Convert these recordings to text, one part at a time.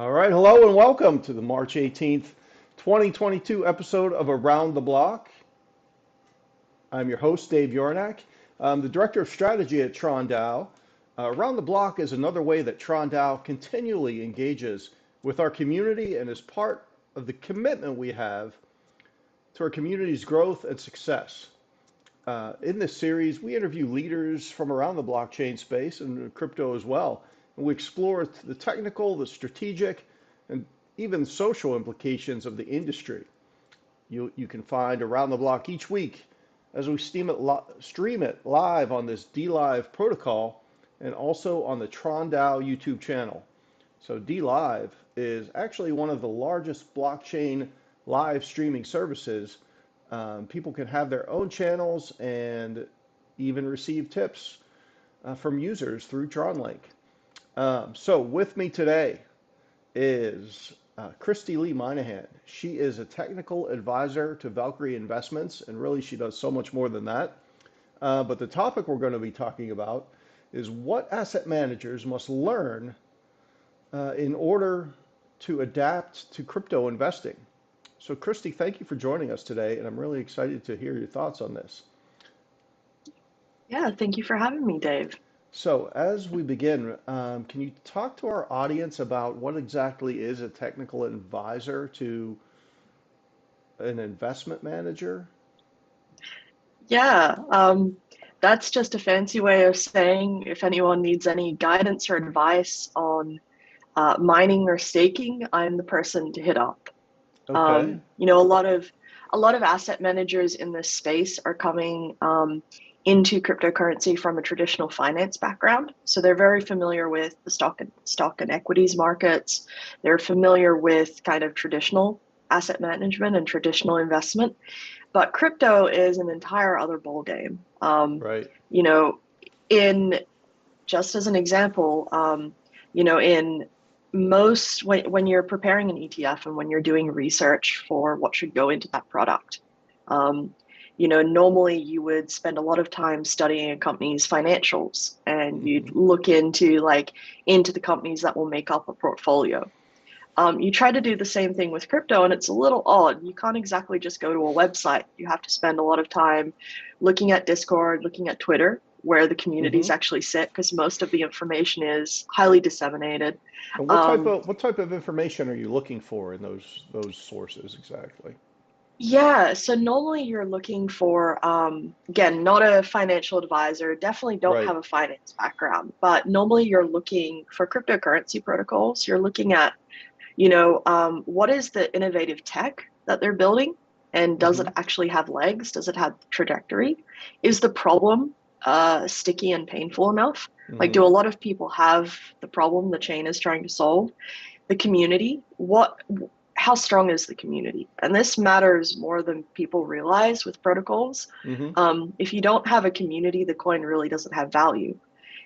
All right, hello and welcome to the March 18th, 2022 episode of Around the Block. I'm your host, Dave Yornak. I'm the Director of Strategy at TronDow. Around the Block is another way that TronDow continually engages with our community and is part of the commitment we have to our community's growth and success. In this series, we interview leaders from around the blockchain space and crypto as well. And we explore the technical, the strategic, and even social implications of the industry. You can find Around the Block each week as we stream it live on this DLive protocol and also on the TronDow YouTube channel. So DLive is actually one of the largest blockchain live streaming services. People can have their own channels and even receive tips from users through TronLink. So with me today is Kristy-Leigh Minehan. She is a technical advisor to Valkyrie Investments, and really she does so much more than that. But the topic we're going to be talking about is what asset managers must learn in order to adapt to crypto investing. So Kristy, thank you for joining us today, and I'm really excited to hear your thoughts on this. Yeah, thank you for having me, Dave. So as we begin, can you talk to our audience about what exactly is a technical advisor to an investment manager? Yeah, that's just a fancy way of saying if anyone needs any guidance or advice on mining or staking, I'm the person to hit up. Okay. A lot of asset managers in this space are coming into cryptocurrency from a traditional finance background. So they're very familiar with the stock and equities markets. They're familiar with kind of traditional asset management and traditional investment. But crypto is an entire other ballgame. Right. You know, in just as an example, in most when you're preparing an ETF and when you're doing research for what should go into that product, normally you would spend a lot of time studying a company's financials and you'd Hmm. look into the companies that will make up a portfolio. You try to do the same thing with crypto, and it's a little odd. You can't exactly just go to a website. You have to spend a lot of time looking at Discord, looking at Twitter, where the communities Hmm. actually sit, because most of the information is highly disseminated. And Um, what type of information are you looking for in those sources exactly? yeah, so normally you're looking for, again, not a financial advisor, definitely don't Right. have a finance background, but normally you're looking for cryptocurrency protocols. You're looking at what is the innovative tech that they're building? And does it Hmm. actually have legs? Does it have trajectory? Is the problem sticky and painful enough? Like, do Hmm. a lot of people have the problem the chain is trying to solve? The community, how strong is the community? And this matters more than people realize with protocols. Hmm. If you don't have a community, the coin really doesn't have value.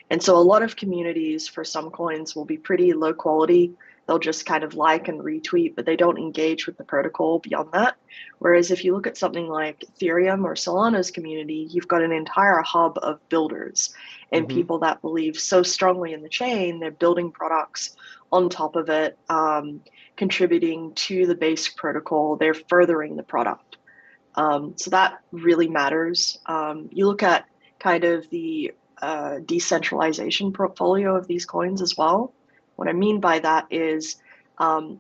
And so a lot of communities for some coins will be pretty low quality. They'll just kind of like and retweet, but they don't engage with the protocol beyond that. Whereas if you look at something like Ethereum or Solana's community, you've got an entire hub of builders and Hmm. people that believe so strongly in the chain, they're building products on top of it, contributing to the basic protocol, they're furthering the product. So that really matters. You look at kind of the decentralization portfolio of these coins as well. What I mean by that is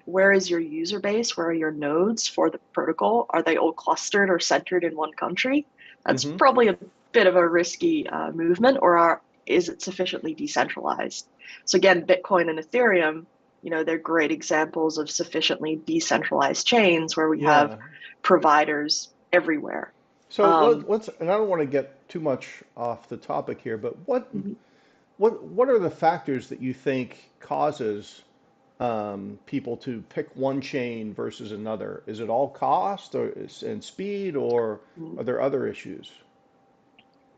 where is your user base? Where are your nodes for the protocol? Are they all clustered or centered in one country? That's Hmm. probably a bit of a risky movement, or is it sufficiently decentralized? So again, Bitcoin and Ethereum, they're great examples of sufficiently decentralized chains where we have Yeah. providers everywhere. So Um, let's, and I don't want to get too much off the topic here, but mhm. what are the factors that you think causes people to pick one chain versus another? Is it all cost and speed, or are there other issues?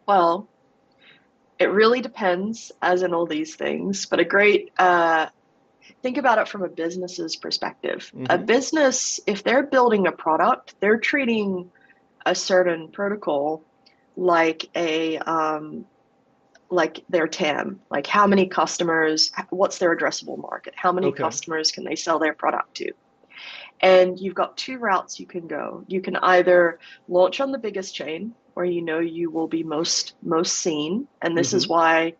Well, it really depends, as in all these things, but think about it from a business's perspective. A Hmm. business, if they're building a product, they're treating a certain protocol like like their TAM, like how many customers, what's their addressable market, how many Okay. customers can they sell their product to? And you've got two routes you can go. You can either launch on the biggest chain where you know you will be most seen, and this is Mm-hmm. why,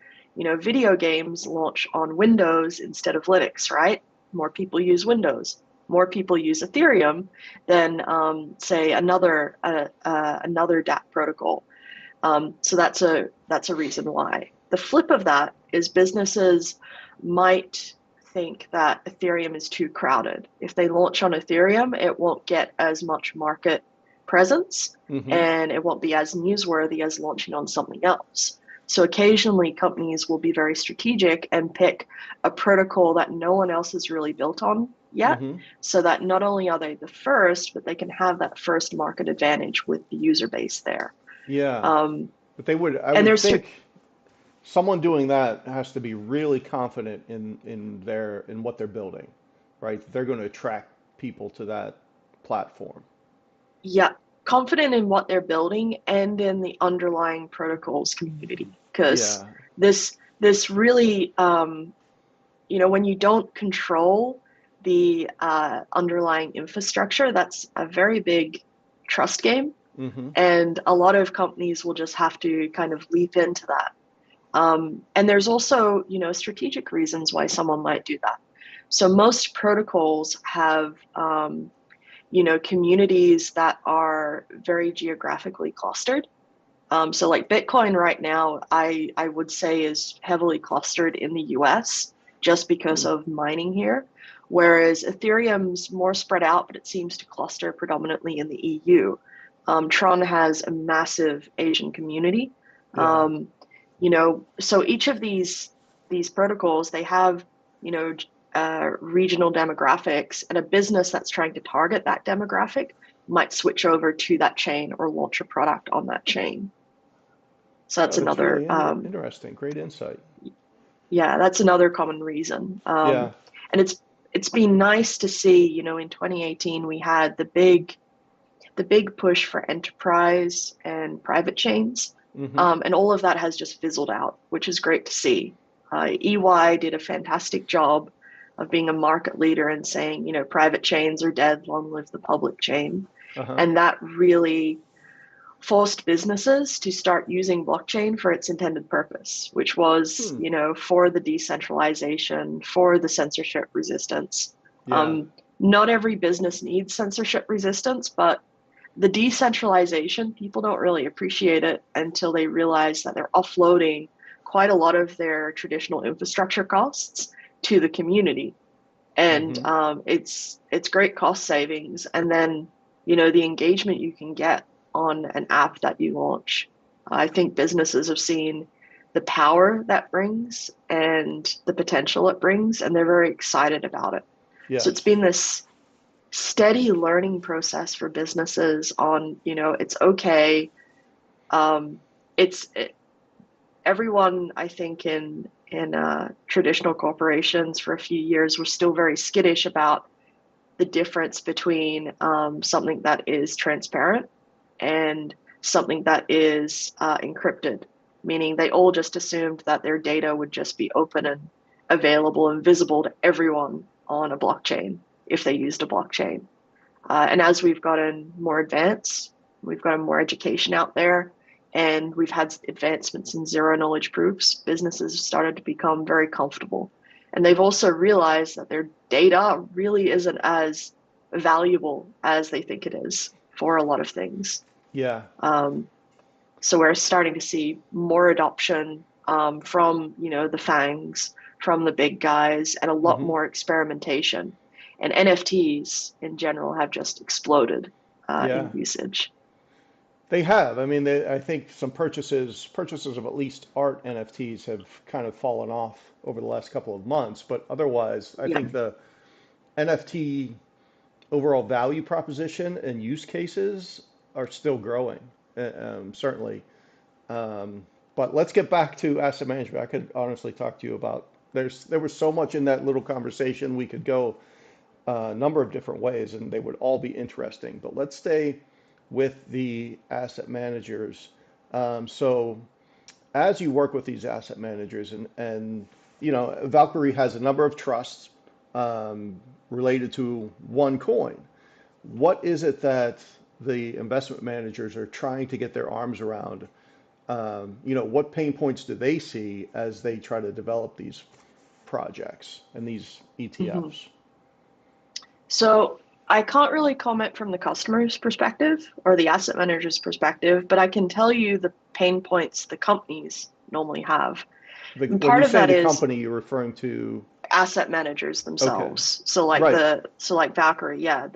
video games launch on Windows instead of Linux, right? More people use Windows. More people use Ethereum than say another DApp protocol. So that's a reason why. The flip of that is businesses might think that Ethereum is too crowded. If they launch on Ethereum, it won't get as much market presence Mm-hmm. and it won't be as newsworthy as launching on something else. So occasionally companies will be very strategic and pick a protocol that no one else has really built on yet, Mm-hmm. so that not only are they the first, but they can have that first market advantage with the user base there. Yeah. Um, But I and would there's think someone doing that has to be really confident in what they're building, right? They're going to attract people to that platform. Yeah, confident in what they're building and in the underlying protocols community, because Yeah. this really, when you don't control the underlying infrastructure, that's a very big trust game, Mm-hmm. and a lot of companies will just have to kind of leap into that. And there's also, strategic reasons why someone might do that. So most protocols have communities that are very geographically clustered. So like Bitcoin right now, I would say is heavily clustered in the US just because Hmm. of mining here. Whereas Ethereum's more spread out, but it seems to cluster predominantly in the EU. Tron has a massive Asian community. Yeah. Um, so each of these protocols, they have, you know, regional demographics, and a business that's trying to target that demographic might switch over to that chain or launch a product on that chain. So Oh, that's that's another, really interesting. Great insight. yeah, that's another common reason. Yeah. And it's been nice to see, in 2018 we had the big push for enterprise and private chains, Mm-hmm. and all of that has just fizzled out, which is great to see. EY did a fantastic job of being a market leader and saying, private chains are dead, long live the public chain. Uh-huh. And that really forced businesses to start using blockchain for its intended purpose, which was, Hmm. for the decentralization, for the censorship resistance. Yeah. Um, Not every business needs censorship resistance, but the decentralization, people don't really appreciate it until they realize that they're offloading quite a lot of their traditional infrastructure costs to the community. And Mm-hmm. it's great cost savings. And then, the engagement you can get on an app that you launch. I think businesses have seen the power that brings and the potential it brings, and they're very excited about it. So it's Yes. been this steady learning process for businesses on, it's okay. Um, it's it, Everyone, I think, in traditional corporations for a few years was still very skittish about the difference between something that is transparent and something that is encrypted, meaning they all just assumed that their data would just be open and available and visible to everyone on a blockchain if they used a blockchain. And as we've gotten more advanced, we've gotten more education out there, and we've had advancements in zero knowledge proofs, businesses have started to become very comfortable. And they've also realized that their data really isn't as valuable as they think it is for a lot of things. Yeah. Um, so we're starting to see more adoption from the FANGs, from the big guys, and a lot Mm-hmm. more experimentation. And NFTs in general have just exploded Yeah. in usage. They have. I mean, I think some purchases of at least art NFTs have kind of fallen off over the last couple of months. But otherwise, I Yeah, think the NFT overall value proposition and use cases are still growing, certainly. Um, but let's get back to asset management. I could honestly talk to you about there was so much in that little conversation. We could go a number of different ways, and they would all be interesting. But let's stay with the asset managers. So as you work with these asset managers, and Valkyrie has a number of trusts related to one coin. What is it that the investment managers are trying to get their arms around? What pain points do they see as they try to develop these projects and these Mhm. ETFs? So I can't really comment from the customer's perspective or the asset manager's perspective, but I can tell you the pain points the companies normally have. And When part you of say that the is company, you're referring to, asset managers okay, themselves. right. So like Valkyrie, yeah.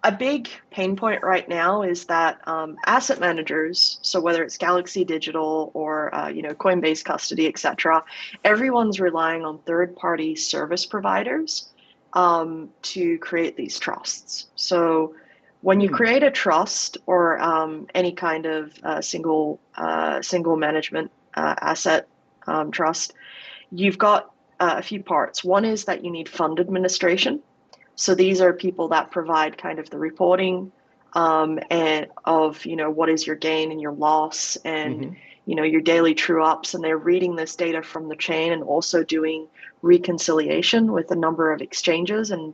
A big pain point right now is that asset managers, so whether it's Galaxy Digital or Coinbase Custody, etc., everyone's relying on third-party service providers to create these trusts. So when you Hmm. create a trust or any kind of single management asset trust, you've got a few parts. One is that you need fund administration. So these are people that provide kind of the reporting and of, what is your gain and your loss and, Hmm. your daily true ups. And they're reading this data from the chain and also doing reconciliation with a number of exchanges and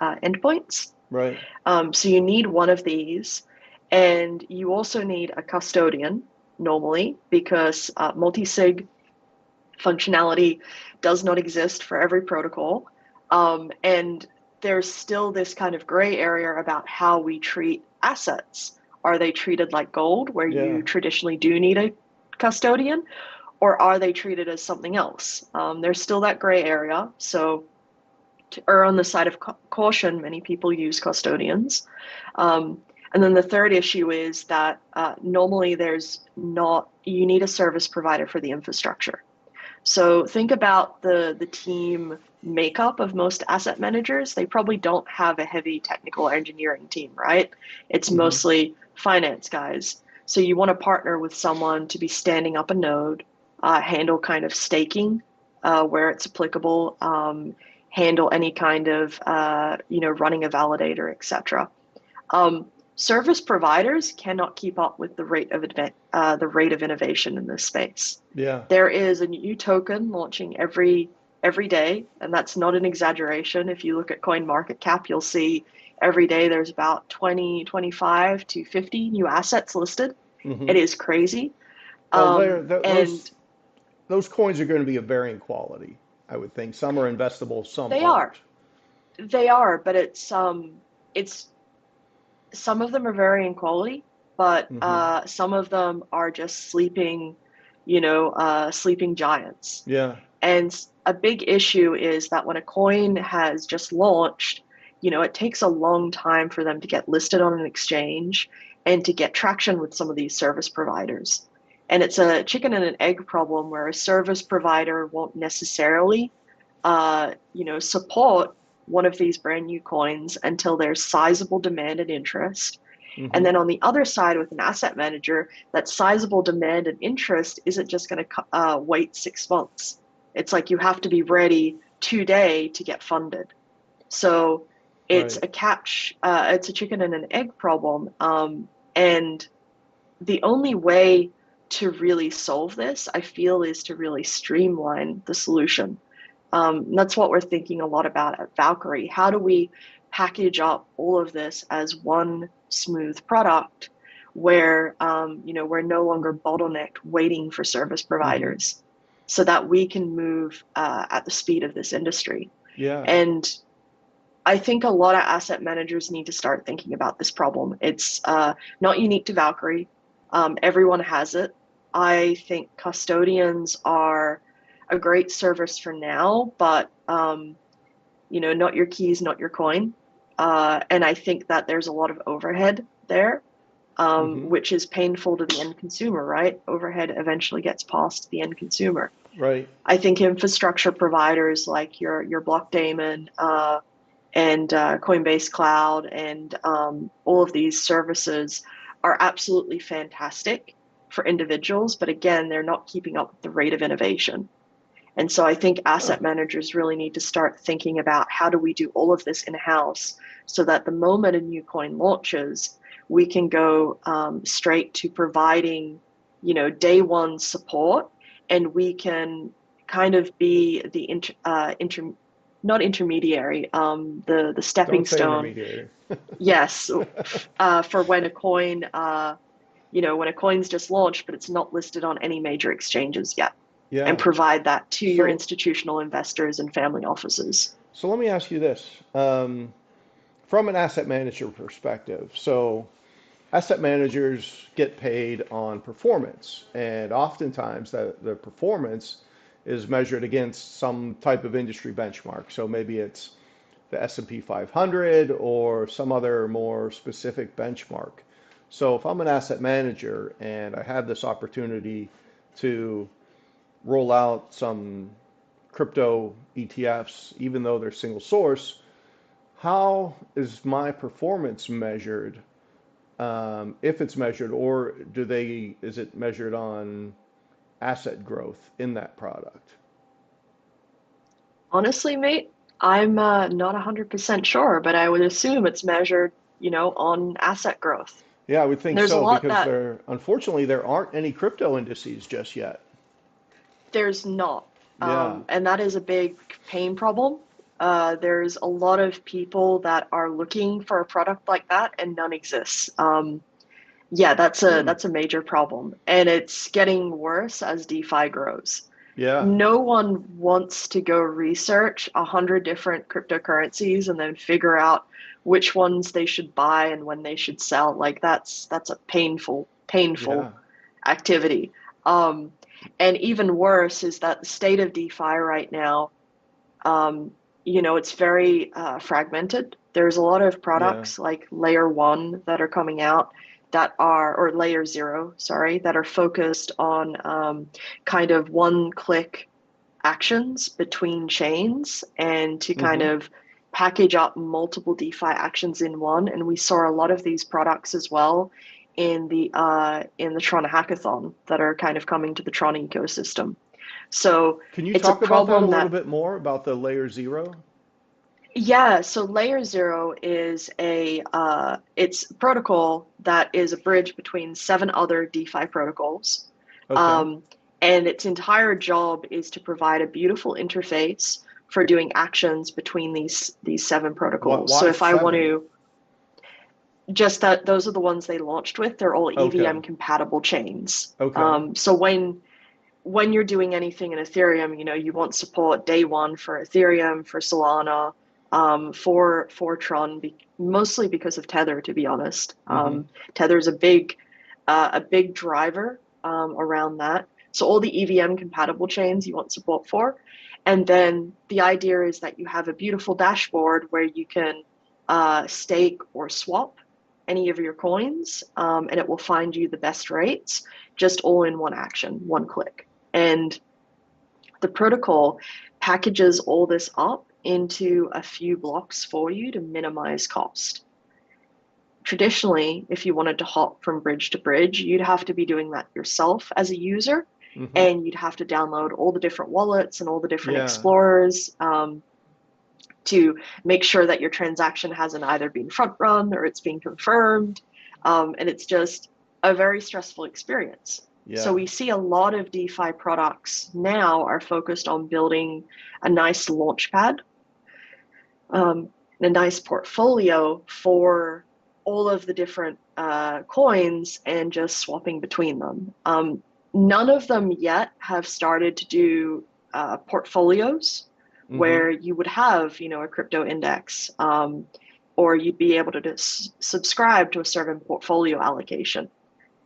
endpoints. Right. So you need one of these. And you also need a custodian normally because multi-sig functionality does not exist for every protocol. And there's still this kind of gray area about how we treat assets. Are they treated like gold, where Yeah. you traditionally do need a custodian, or are they treated as something else? There's still that gray area. So, to err on the side of caution, many people use custodians. And then the third issue is that normally you need a service provider for the infrastructure. So think about the team makeup of most asset managers. They probably don't have a heavy technical engineering team, right? It's Hmm. mostly finance guys. So you want to partner with someone to be standing up a node, handle kind of staking where it's applicable, handle any kind of running a validator, etc. Um, Service providers cannot keep up with the rate of innovation in this space. Yeah. There is a new token launching every day, and that's not an exaggeration. If you look at coin market cap, you'll see every day there's about 20, 25 to 50 new assets listed. Hmm. It is crazy. Well, And those coins are going to be of varying quality, I would think. Some are investable, some they aren't. are. They are, but it's some of them are varying quality, but Hmm. some of them are just sleeping, sleeping giants. Yeah. And a big issue is that when a coin has just launched, it takes a long time for them to get listed on an exchange and to get traction with some of these service providers. And it's a chicken and an egg problem where a service provider won't necessarily, support one of these brand new coins until there's sizable demand and interest. And Hmm. then on the other side, with an asset manager, that sizable demand and interest isn't just going to wait 6 months. It's like you have to be ready today to get funded. So it's Right. it's a chicken and an egg problem. And the only way to really solve this, I feel, is to really streamline the solution. That's what we're thinking a lot about at Valkyrie. How do we package up all of this as one smooth product where we're no longer bottlenecked waiting for service Hmm. providers so that we can move at the speed of this industry? Yeah. And I think a lot of asset managers need to start thinking about this problem. It's not unique to Valkyrie. Everyone has it. I think custodians are a great service for now, but not your keys, not your coin. And I think that there's a lot of overhead there, Hmm. which is painful to the end consumer, right? Overhead eventually gets passed to the end consumer. Right. I think infrastructure providers like your Blockdaemon and Coinbase Cloud and all of these services are absolutely fantastic for individuals, but again, they're not keeping up with the rate of innovation. And so I think Huh. asset managers really need to start thinking about how do we do all of this in-house so that the moment a new coin launches, we can go straight to providing, day one support, and we can kind of be the not intermediary, the stepping Don't say stone. intermediary. Yes, for when a coin, when a coin's just launched, but it's not listed on any major exchanges yet, and Yeah. provide that to your So, institutional investors and family offices. so let me ask you this. From an asset manager perspective, so asset managers get paid on performance, and oftentimes the performance is measured against some type of industry benchmark. So maybe it's the S&P 500 or some other more specific benchmark. So if I'm an asset manager and I have this opportunity to roll out some crypto ETFs, even though they're single source, how is my performance measured? If it's measured, or is it measured on asset growth in that product? Honestly, mate, I'm not 100% sure, but I would assume it's measured, on asset growth. Yeah, I would think There's a so lot because that unfortunately there aren't any crypto indices just yet. there's not. Yeah. And that is a big pain problem. There's a lot of people that are looking for a product like that, and none exists. Yeah, Hmm. that's a major problem, and it's getting worse as DeFi grows. Yeah. No one wants to go research 100 different cryptocurrencies and then figure out which ones they should buy and when they should sell. Like that's a painful Yeah. activity. Um, and even worse is that the state of DeFi right now, um, it's very fragmented. There's a lot of Yeah. products like layer one that are coming out or layer zero, sorry, that are focused on kind of one click actions between chains and to kind Hmm. of package up multiple DeFi actions in one. And we saw a lot of these products as well in the Tron hackathon that are kind of coming to the Tron ecosystem. So Can you it's a talk about that a problem little that, bit more about the layer zero? yeah, so layer zero is it's a protocol that is a bridge between seven other DeFi protocols. Okay. Um, and its entire job is to provide a beautiful interface for doing actions between these seven What? protocols. So Why if I want seven? to, just that those are the ones they launched with, they're all Okay. EVM compatible chains. Okay. So when you're doing anything in Ethereum, you want support day one for Ethereum, for Solana, for Tron, mostly because of Tether, to be honest. Hmm. Tether is a big driver around that. So all the EVM compatible chains you want support for, and then the idea is that you have a beautiful dashboard where you can stake or swap any of your coins, and it will find you the best rates, just all in one action, one click. And the protocol packages all this up into a few blocks for you to minimize cost. Traditionally, if you wanted to hop from bridge to bridge, you'd have to be doing that yourself as a user, Hmm. and you'd have to download all the different wallets and all the different Yeah. explorers to make sure that your transaction hasn't either been front run or it's being confirmed. And it's just a very stressful experience. So Yeah. we see a lot of DeFi products now are focused on building a nice launchpad, a nice portfolio for all of the different coins and just swapping between them. None of them yet have started to do portfolios Hmm. where you would have, a crypto index, or you'd be able to subscribe to a certain portfolio allocation.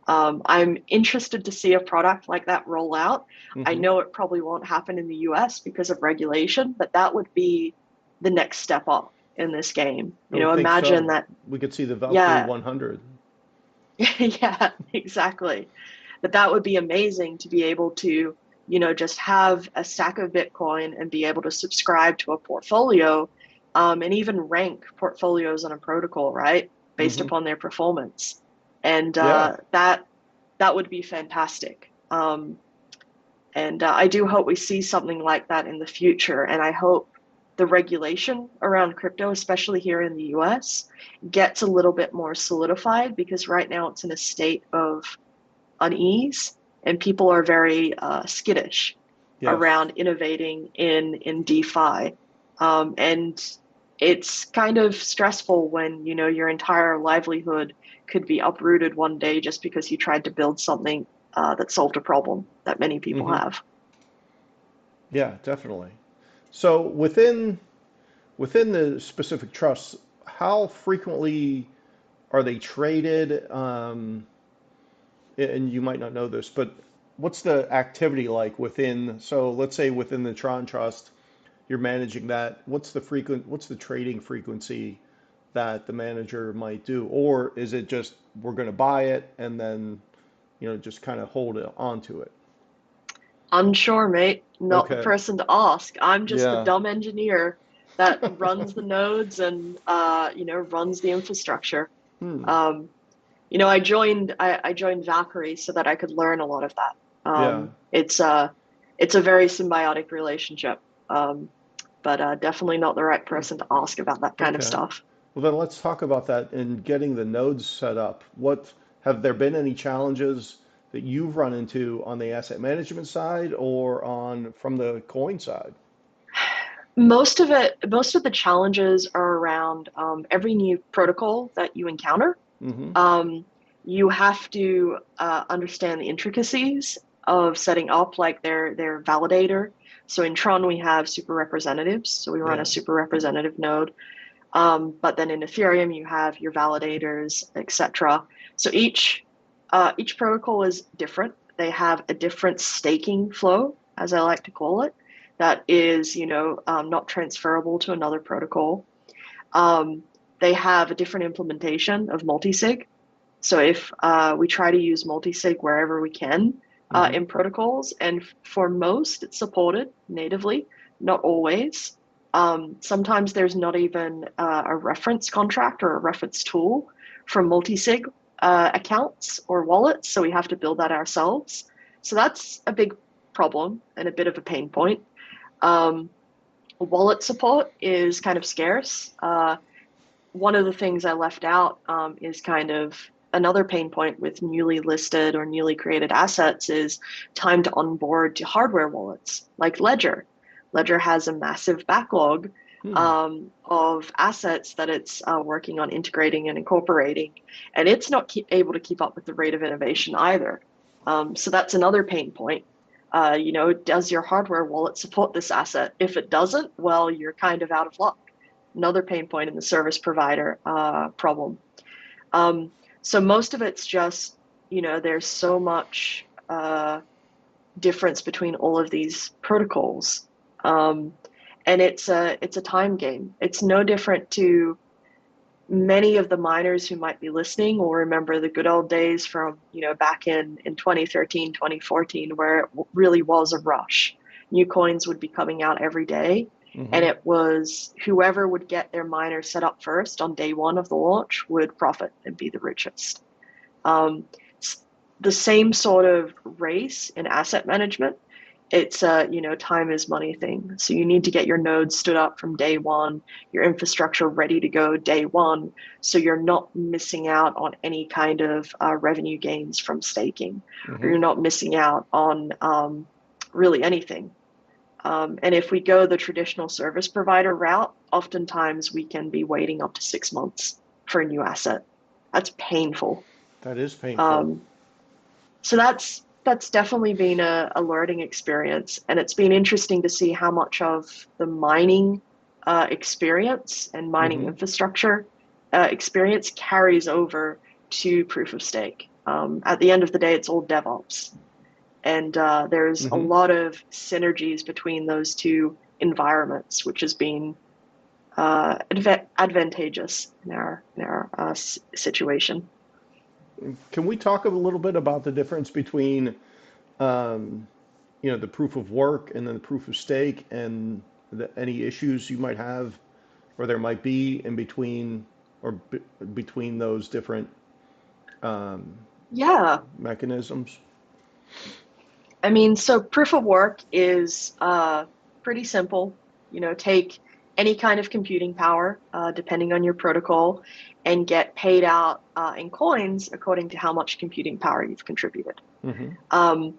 I'm interested to see a product like that roll out. I Hmm. know it probably won't happen in the US because of regulation, but that would be the next step up in this game. I would think Imagine so. that, We could see the Valkyrie yeah, 100. yeah, exactly. But that would be amazing to be able to, just have a stack of Bitcoin and be able to subscribe to a portfolio, and even rank portfolios on a protocol, right? Based Hmm. upon their performance. And Yeah. that would be fantastic. And I do hope we see something like that in the future. And I hope the regulation around crypto, especially here in the US, gets a little bit more solidified because right now it's in a state of unease. and people are very skittish Yes. around innovating in DeFi. And it's kind of stressful when, your entire livelihood could be uprooted one day just because you tried to build something that solved a problem that many people Hmm. have. Yeah, definitely. So within the specific trusts, how frequently are they traded? And you might not know this, but what's the activity like within? So let's say within the Tron Trust, you're managing that. What's the trading frequency that the manager might do? Or is it just we're going to buy it and then, just kind of hold it onto it? Unsure, mate. Not the Okay. person to ask. I'm just the Yeah. dumb engineer that runs the nodes and runs the infrastructure. Hmm. Um, I joined Valkyrie so that I could learn a lot of that. Yeah. It's a very symbiotic relationship. Um, but definitely not the right person to ask about that kind of Okay. stuff. Well, then let's talk about that and getting the nodes set up. What have there been any challenges that you've run into on the asset management side or on from the coin side? Most of the challenges are around every new protocol that you encounter. Hmm. Um, you have to understand the intricacies of setting up like their validator. So in Tron, we have super representatives. So we run a Yeah. super representative node. But then in Ethereum, you have your validators, etc. So each protocol is different. They have a different staking flow, as I like to call it, that is, not transferable to another protocol. Um, they have a different implementation of multisig. So if we try to use multisig wherever we can Hmm. in protocols, and for most it's supported natively, not always. Sometimes there's not even a reference contract or a reference tool for multisig accounts or wallets, so we have to build that ourselves. So that's a big problem and a bit of a pain point. Um, Wallet support is kind of scarce. One of the things I left out is kind of another pain point with newly listed or newly created assets is time to onboard to hardware wallets like Ledger. Ledger has a massive backlog Hmm. of assets that it's working on integrating and incorporating, and it's not able to keep up with the rate of innovation either. So that's another pain point. Does your hardware wallet support this asset? If it doesn't, well, you're kind of out of luck. Another pain point in the service provider problem. Um, so most of it's just, there's so much difference between all of these protocols. Um, and it's a time game. It's no different to many of the miners who might be listening will remember the good old days from, back in 2013, 2014, where it really was a rush. New coins would be coming out every day. And Hmm. it was whoever would get their miner set up first on day one of the launch would profit and be the richest. Um, the same sort of race in asset management. It's a, time is money thing. So you need to get your nodes stood up from day one, your infrastructure ready to go day one, so you're not missing out on any kind of revenue gains from staking, or Hmm. you're not missing out on really anything. And if we go the traditional service provider route, oftentimes we can be waiting up to 6 months for a new asset. That's painful. That is painful. Um, so that's definitely been a learning experience, and it's been interesting to see how much of the mining experience and mining Hmm. infrastructure experience carries over to proof of stake. At the end of the day, it's all DevOps, and there's a Hmm. lot of synergies between those two environments, which has been advantageous in our situation. Can we talk a little bit about the difference between um, the proof of work and then the proof of stake and any issues you might have or there might be in between or between those different um, Yeah, mechanisms? I mean, so proof of work is pretty simple. Take any kind of computing power, depending on your protocol, and get paid out in coins according to how much computing power you've contributed. Mm-hmm.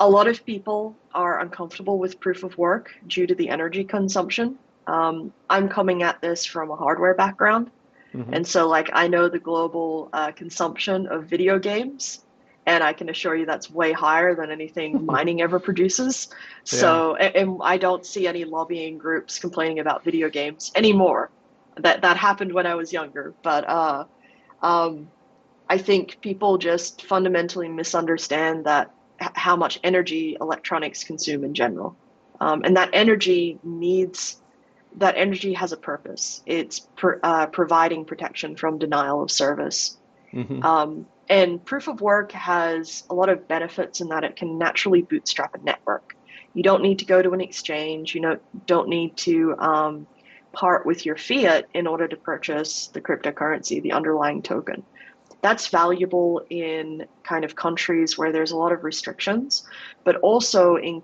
A lot of people are uncomfortable with proof of work due to the energy consumption. I'm coming at this from a hardware background. Mm-hmm. And so, like, I know the global consumption of video games, and I can assure you that's way higher than anything mining ever produces. Yeah. So, and I don't see any lobbying groups complaining about video games anymore. That happened when I was younger, but I think people just fundamentally misunderstand that how much energy electronics consume in general, and that energy has a purpose. It's providing protection from denial of service. Mm-hmm. And proof of work has a lot of benefits in that it can naturally bootstrap a network. You don't need to go to an exchange. You don't need to part with your fiat in order to purchase the cryptocurrency, the underlying token. That's valuable in kind of countries where there's a lot of restrictions, but also in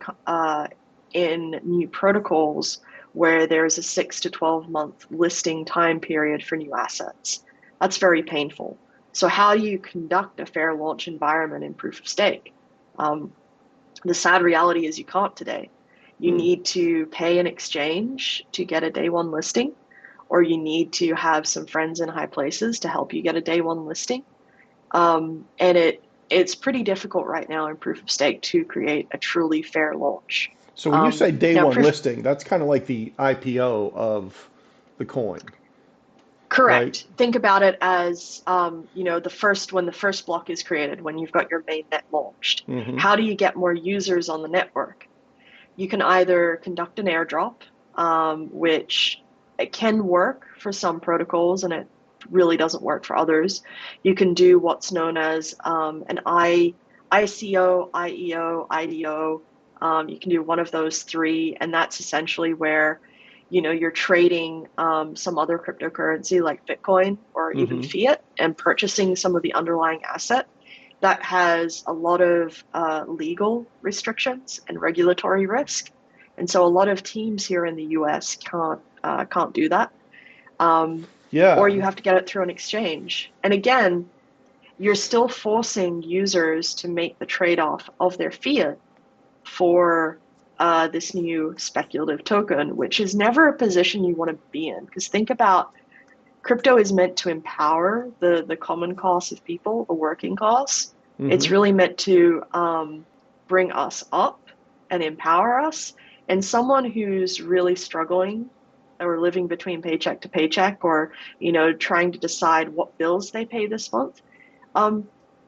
new protocols where there's a 6 to 12 month listing time period for new assets. That's very painful. So how do you conduct a fair launch environment in proof of stake? The sad reality is you can't today. You need to pay an exchange to get a day one listing, or you need to have some friends in high places to help you get a day one listing. And it's pretty difficult right now in proof of stake to create a truly fair launch. So when you say day Now, one listing, that's kind of like the IPO of the coin, right? correct. Think about it as, when the first block is created, when you've got your main net launched. Mm-hmm. How do you get more users on the network? You can either conduct an airdrop, which it can work for some protocols and it really doesn't work for others. You can do what's known as an ICO, IEO, IDO. You can do one of those three, and that's essentially where you're trading some other cryptocurrency like Bitcoin or even Mm-hmm. fiat and purchasing some of the underlying asset. That has a lot of legal restrictions and regulatory risk, and so a lot of teams here in the U.S. can't do that, or Yeah. you have to get it through an exchange. And again, you're still forcing users to make the trade-off of their fiat for this new speculative token, which is never a position you want to be in. Because think about, crypto is meant to empower the common class of people, the working class. Mm-hmm. It's really meant to bring us up and empower us. And someone who's really struggling or living between paycheck to paycheck, or trying to decide what bills they pay this month,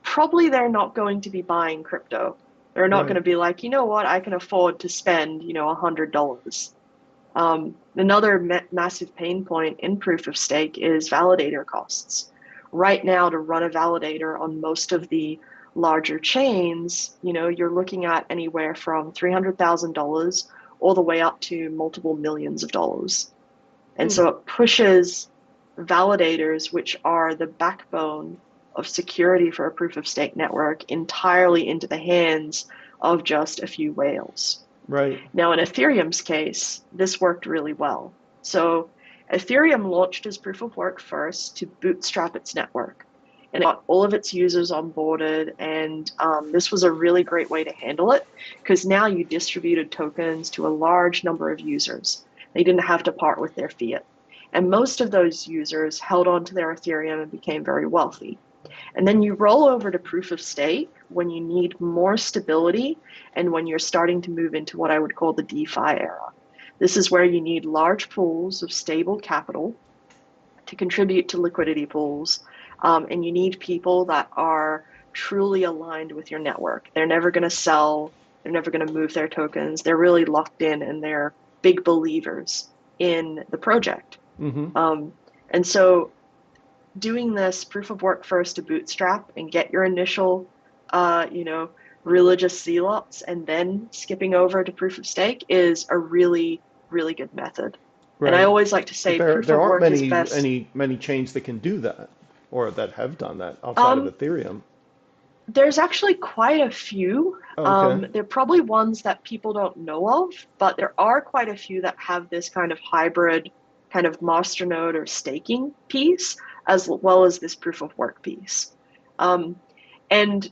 probably they're not going to be buying crypto. They're not going to be like, you know what, I can afford to spend $100. Another massive pain point in proof of stake is validator costs. Right now, to run a validator on most of the larger chains, you're looking at anywhere from $300,000 all the way up to multiple millions of dollars. And so it pushes validators, which are the backbone of security for a proof of stake network, entirely into the hands of just a few whales. Right. Now, in Ethereum's case, this worked really well. So Ethereum launched as proof of work first to bootstrap its network, and it got all of its users onboarded. And this was a really great way to handle it, because now you distributed tokens to a large number of users. They didn't have to part with their fiat. And most of those users held on to their Ethereum and became very wealthy. And then you roll over to proof of stake when you need more stability and when you're starting to move into what I would call the DeFi era. This is where you need large pools of stable capital to contribute to liquidity pools. And you need people that are truly aligned with your network. They're never going to sell. They're never going to move their tokens. They're really locked in, and they're big believers in the project. Mm-hmm. And so doing this proof of work first to bootstrap and get your initial, religious zealots, and then skipping over to proof of stake is a really, really good method. Right. And I always like to say proof There of aren't work is best. many chains that can do that or that have done that outside of Ethereum. There's actually quite a few. Okay. They're probably ones that people don't know of, but there are quite a few that have this kind of hybrid kind of masternode or staking piece, as well as this proof of work piece. Um, and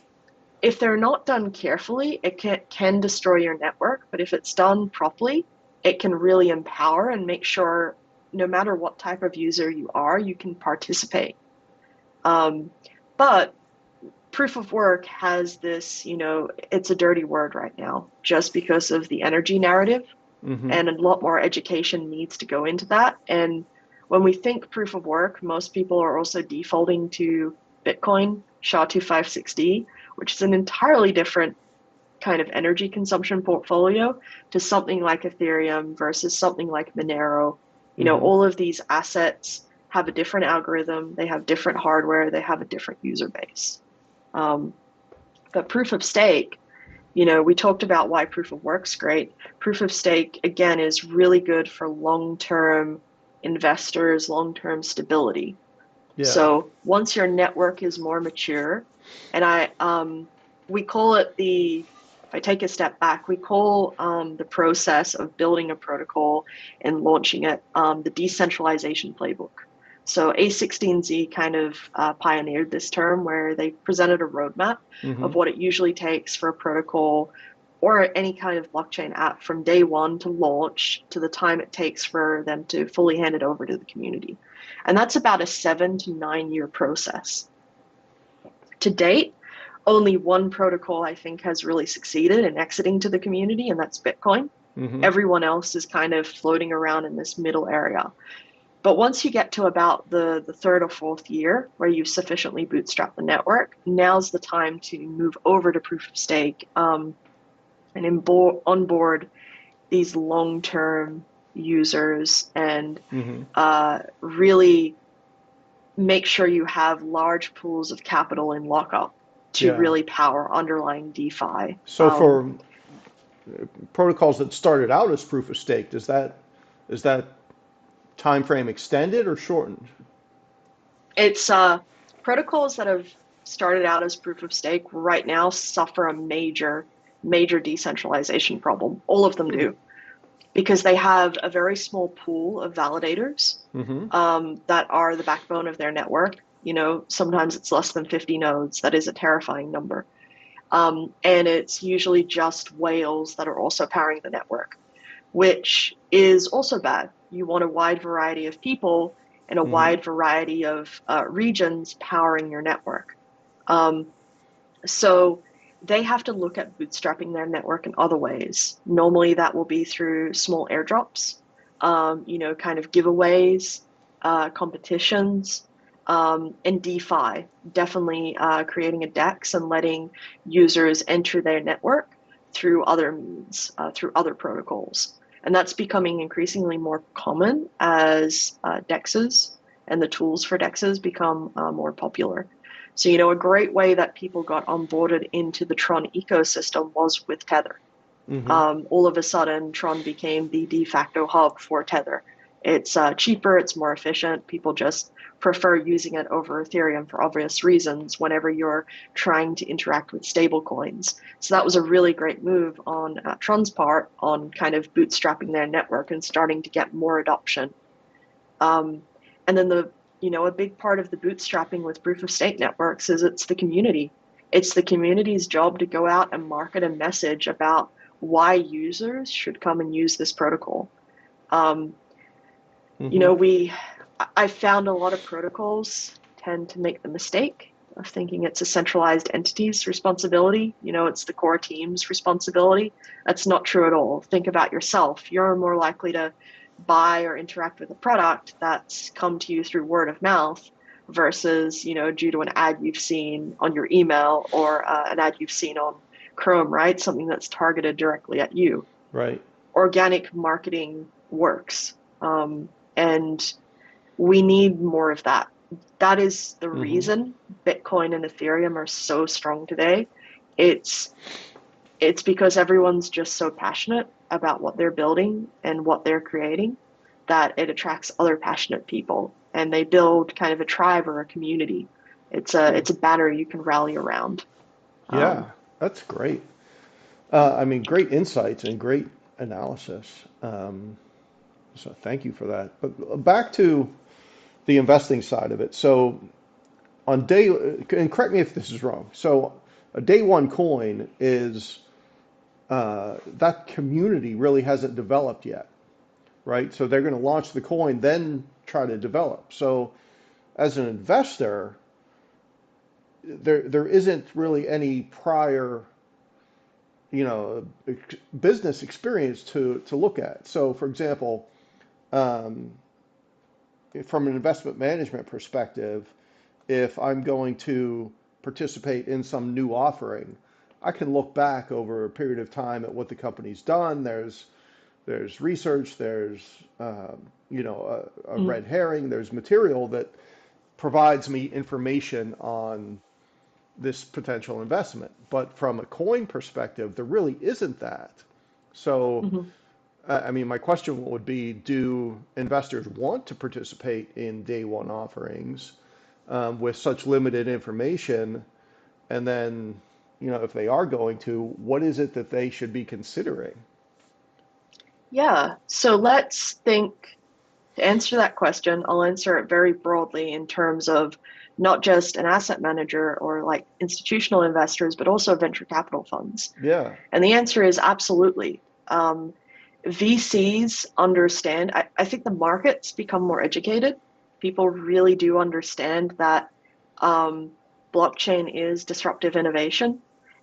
if they're not done carefully, it can destroy your network, but if it's done properly, it can really empower and make sure no matter what type of user you are, you can participate. But proof of work has this, it's a dirty word right now just because of the energy narrative, Mm-hmm. and a lot more education needs to go into that. And when we think proof of work, most people are also defaulting to Bitcoin, SHA-256D, which is an entirely different kind of energy consumption portfolio to something like Ethereum versus something like Monero. Mm-hmm. All of these assets have a different algorithm, they have different hardware, they have a different user base. But proof of stake, we talked about why proof of work's great. Proof of stake, again, is really good for long-term investors, long-term stability. Yeah. So once your network is more mature, and we call it if I take a step back, we call the process of building a protocol and launching it the decentralization playbook. So A16Z kind of pioneered this term where they presented a roadmap Mm-hmm. of what it usually takes for a protocol or any kind of blockchain app from day one to launch to the time it takes for them to fully hand it over to the community. And that's about a 7 to 9 year process. To date, only one protocol I think has really succeeded in exiting to the community, and that's Bitcoin. Mm-hmm. Everyone else is kind of floating around in this middle area. But once you get to about the third or fourth year where you've sufficiently bootstrapped the network, now's the time to move over to proof of stake and onboard these long-term users and Mm-hmm. really make sure you have large pools of capital in lockup to Yeah. really power underlying DeFi. So for protocols that started out as proof of stake, is that time frame extended or shortened? It's protocols that have started out as proof of stake right now suffer a major, major decentralization problem. All of them do, because they have a very small pool of validators Mm-hmm. that are the backbone of their network. Sometimes it's less than 50 nodes. That is a terrifying number. And it's usually just whales that are also powering the network, which is also bad. You want a wide variety of people and a Mm-hmm. wide variety of regions powering your network. So they have to look at bootstrapping their network in other ways. Normally, that will be through small airdrops, kind of giveaways, competitions, and DeFi. Definitely creating a DEX and letting users enter their network through other means, through other protocols. And that's becoming increasingly more common as DEXs and the tools for DEXs become more popular. So, a great way that people got onboarded into the Tron ecosystem was with Tether. Mm-hmm. All of a sudden, Tron became the de facto hub for Tether. It's cheaper, it's more efficient. People just prefer using it over Ethereum for obvious reasons whenever you're trying to interact with stablecoins. So that was a really great move on Tron's part on kind of bootstrapping their network and starting to get more adoption. And then a big part of the bootstrapping with proof of stake networks is it's the community. It's the community's job to go out and market a message about why users should come and use this protocol. Mm-hmm. I found a lot of protocols tend to make the mistake of thinking it's a centralized entity's responsibility. It's the core team's responsibility. That's not true at all. Think about yourself. You're more likely to buy or interact with a product that's come to you through word of mouth versus, due to an ad you've seen on your email or an ad you've seen on Chrome, right? Something that's targeted directly at you. Right. Organic marketing works. And we need more of that. That is the Mm-hmm. reason Bitcoin and Ethereum are so strong today. It's because everyone's just so passionate about what they're building and what they're creating that it attracts other passionate people, and they build kind of a tribe or a community. It's a banner you can rally around. Yeah, that's great. I mean, great insights and great analysis. Um, so thank you for that. But back to the investing side of it. So on day, and correct me if this is wrong. So a day one coin is that community really hasn't developed yet, right? So they're going to launch the coin, then try to develop. So as an investor, there isn't really any prior, business experience to look at. So for example, um, from an investment management perspective, if I'm going to participate in some new offering, I can look back over a period of time at what the company's done. There's research, there's a Mm. red herring, there's material that provides me information on this potential investment. But from a coin perspective, there really isn't that. So, Mhm. I mean, my question would be, do investors want to participate in day one offerings with such limited information? And then, if they are going to, what is it that they should be considering? Yeah. So let's think to answer that question, I'll answer it very broadly in terms of not just an asset manager or like institutional investors, but also venture capital funds. Yeah. And the answer is absolutely. Um, VCs understand, I think the markets become more educated. People really do understand that um, blockchain is disruptive innovation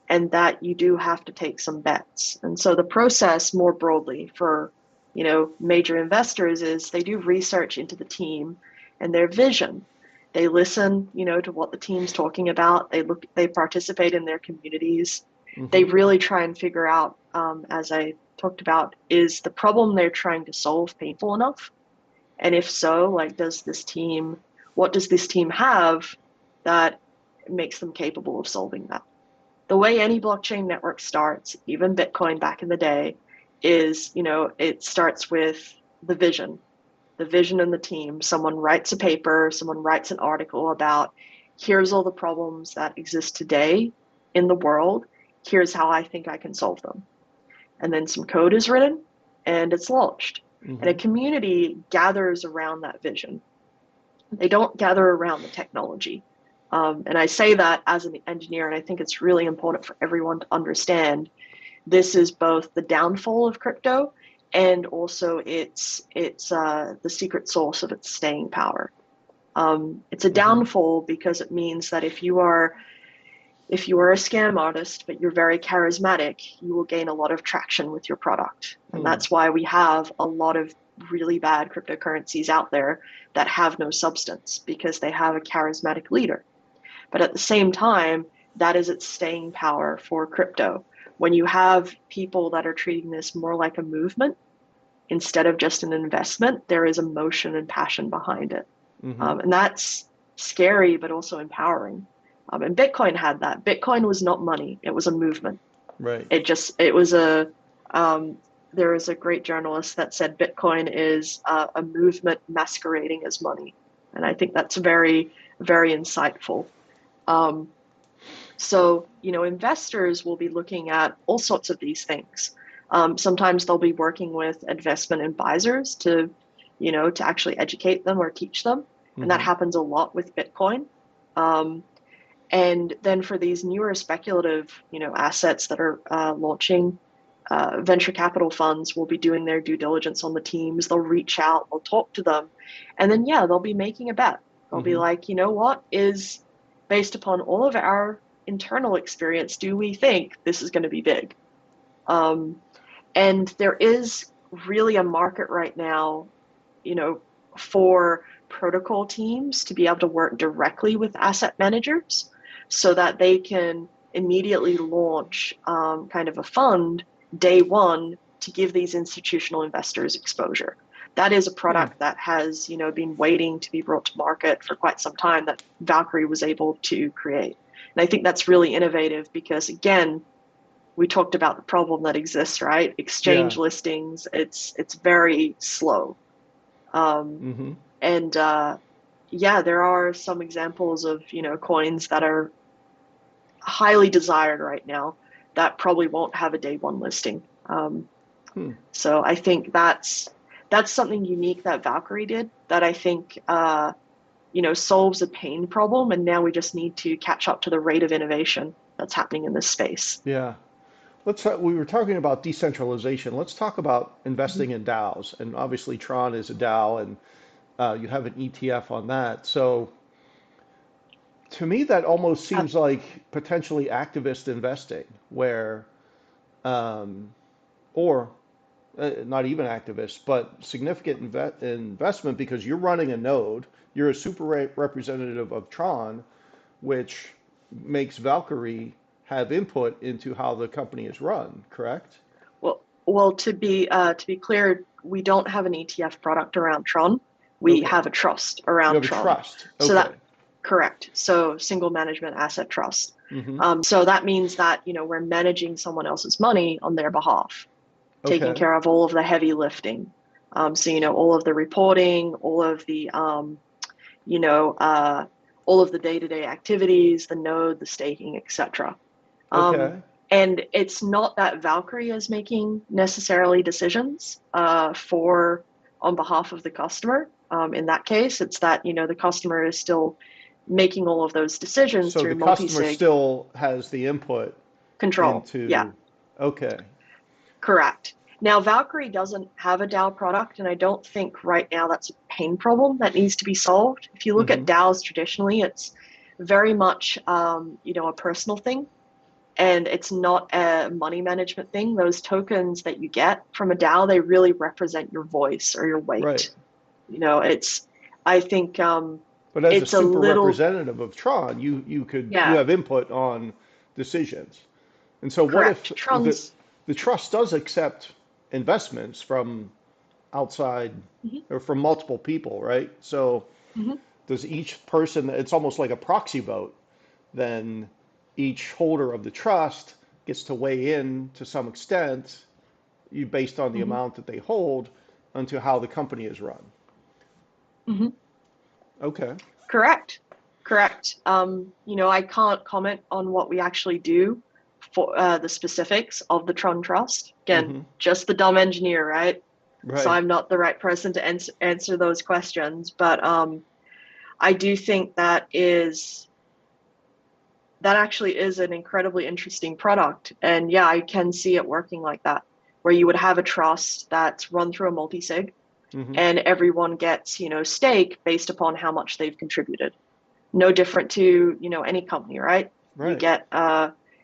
and that you do have to take some bets. And so the process more broadly for major investors is they do research into the team and their vision. They listen, to what the team's talking about. They participate in their communities. They Hmm. really try and figure out, as I talked about, is the problem they're trying to solve painful enough? And if so, like, what does this team have that makes them capable of solving that? The way any blockchain network starts, even Bitcoin back in the day, is, it starts with the vision and the team. Someone writes a paper, someone writes an article about here's all the problems that exist today in the world. Here's how I think I can solve them. And then some code is written and it's launched. And a Hmm. community gathers around that vision. They don't gather around the technology. And I say that as an engineer, and I think it's really important for everyone to understand this is both the downfall of crypto and also it's the secret source of its staying power. It's a Hmm. downfall because it means that if you are a scam artist but you're very charismatic, you will gain a lot of traction with your product, and Hmm. that's why we have a lot of really bad cryptocurrencies out there that have no substance because they have a charismatic leader. But at the same time, that is its staying power for crypto. When you have people that are treating this more like a movement instead of just an investment, there is emotion and passion behind it. Hmm. And that's scary, but also empowering. And Bitcoin had that. Bitcoin was not money, it was a movement. Right. It was um, there was a great journalist that said Bitcoin is a movement masquerading as money. And I think that's very, very insightful. Um, so, investors will be looking at all sorts of these things. Sometimes they'll be working with investment advisors to actually educate them or teach them, and that Hmm. happens a lot with Bitcoin. Um, and then for these newer speculative, assets that are launching, venture capital funds will be doing their due diligence on the teams. They'll reach out, they'll talk to them, and then yeah, they'll be making a bet. They'll be Hmm. like, you know what is based upon all of our internal experience, do we think this is going to be big? Um, and there is really a market right now, you know, for protocol teams to be able to work directly with asset managers so that they can immediately launch kind of a fund day one to give these institutional investors exposure. That is a Hmm. product that has, been waiting to be brought to market for quite some time that Valkyrie was able to create. And I think that's really innovative because, again, we talked about the problem that exists, right? Yeah. Exchange listings, it's very slow. Um, Hmm. and yeah, there are some examples of coins that are highly desired right now that probably won't have a day one listing. So I think that's something unique that Valkyrie did that I think solves a pain problem, and now we just need to catch up to the rate of innovation that's happening in this space. Yeah. We were talking about decentralization. Let's talk about investing in DAOs. And obviously, Tron is a DAO, and you have an ETF on that. So to me, that almost seems like potentially activist investing, where, or not even activist, but significant investment because you're running a node. You're a super representative of Tron, which makes Valkyrie have input into how the company is run, correct? Well, to be clear, we don't have an ETF product around Tron. We have a trust around You have Tron. a trust. Okay. So that correct. So single management asset trust. So that means that we're managing someone else's money on their behalf, taking care of all of the heavy lifting. So all of the reporting, all of the all of the day-to-day activities, the node, the staking, etc. And it's not that Valkyrie is making necessarily decisions on behalf of the customer. In that case, it's that the customer is still making all of those decisions through multi-sig. So the customer still has the input control. Yeah. Okay. Correct. Now, Valkyrie doesn't have a DAO product, and I don't think right now that's a pain problem that needs to be solved. If you look at DAOs traditionally, it's very much a personal thing. And it's not a money management thing. Those tokens that you get from a DAO, they really represent your voice or your weight. Right. I think but as it's a super representative of Tron, you have input on decisions. And so what if the trust does accept investments from outside or from multiple people, right? So does each person, it's almost like a proxy vote, then each holder of the trust gets to weigh in to some extent, based on the amount that they hold, onto how the company is run. Okay. Correct. I can't comment on what we actually do for the specifics of the Tron Trust. Again, just the dumb engineer, right? So I'm not the right person to answer those questions. But I do think that actually is an incredibly interesting product. And yeah, I can see it working like that, where you would have a trust that's run through a multi-sig and everyone gets, stake based upon how much they've contributed. No different to, any company, right? You get,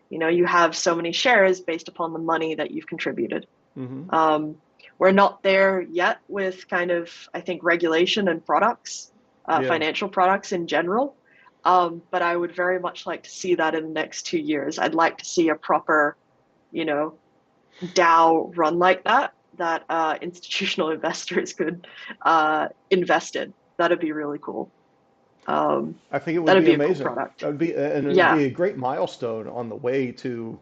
you have so many shares based upon the money that you've contributed. We're not there yet with kind of, I think, regulation and products, financial products in general. But I would very much like to see that in the next 2 years. I'd like to see a proper, DAO run like that institutional investors could invest in. That'd be really cool. I think it would be amazing. A cool product. That would be, and it would be a great milestone on the way to,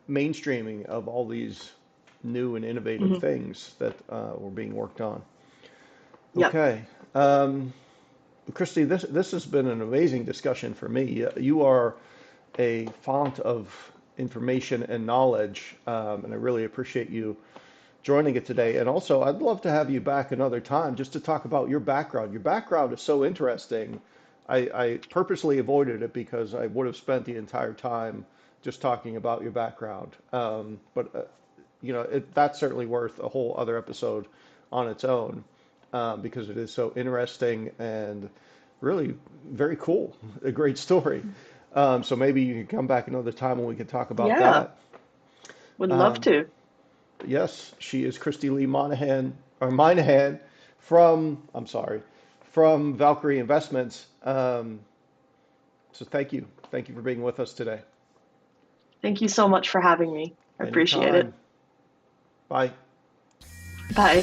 mainstreaming of all these new and innovative things that were being worked on. Okay. Kristy, this has been an amazing discussion for me. You are a font of information and knowledge, and I really appreciate you joining it today. And also, I'd love to have you back another time just to talk about your background. Your background is so interesting. I purposely avoided it because I would have spent the entire time just talking about your background. But that's certainly worth a whole other episode on its own. Because it is so interesting and really very cool, a great story. So maybe you can come back another time when we can talk about that. Would love to. Yes, she is Kristy-Leigh Minehan from Valkyrie Investments. So thank you for being with us today. Thank you so much for having me. I appreciate it. Bye. Bye.